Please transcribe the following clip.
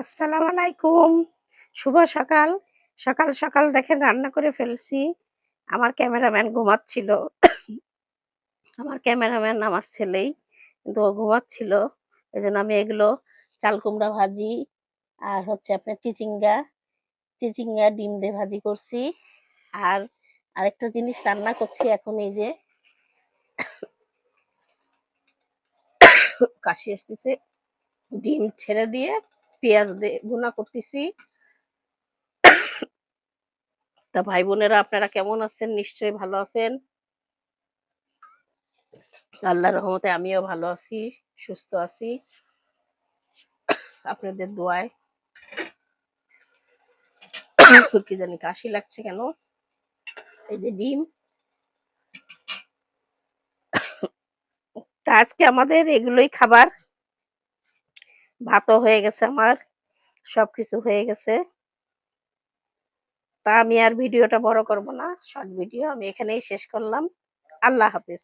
আসসালামু আলাইকুম। শুভ সকাল। সকাল, সকাল দেখেন রান্না করে ফেলছি। আমার ক্যামেরাম্যান ঘুমাচ্ছিল। আমার ক্যামেরাম্যান আমার ছেলেই। কিন্তু ও ঘুমাচ্ছিল। এজন্য আমি এগুলো চাল কুমড়া ভাজি আর হচ্ছে আপনার চিচিঙ্গা ডিম দিয়ে ভাজি করছি। আর আরেকটা জিনিস রান্না করছি এখন এই যে কাশি আসতেছে। ডিম ছেড়ে দিয়ে পেঁয়াজ দিয়ে ভুনা করতেছি। তা ভাই বোনেরা আপনারা কেমন আছেন? নিশ্চয়ই ভালো আছেন। আল্লাহর রহমতে আমিও ভালো আছি, সুস্থ আছি আপনাদের দোয়ায়। কি জানি কাশি লাগছে কেন। এই যে ডিম। তা আজকে আমাদের এগুলোই খাবার। ভাতও হয়ে গেছে আমার, সবকিছু হয়ে গেছে। তা আমি আর ভিডিওটা বড় করব না, শর্ট ভিডিও আমি এখানেই শেষ করলাম। আল্লাহ হাফেজ।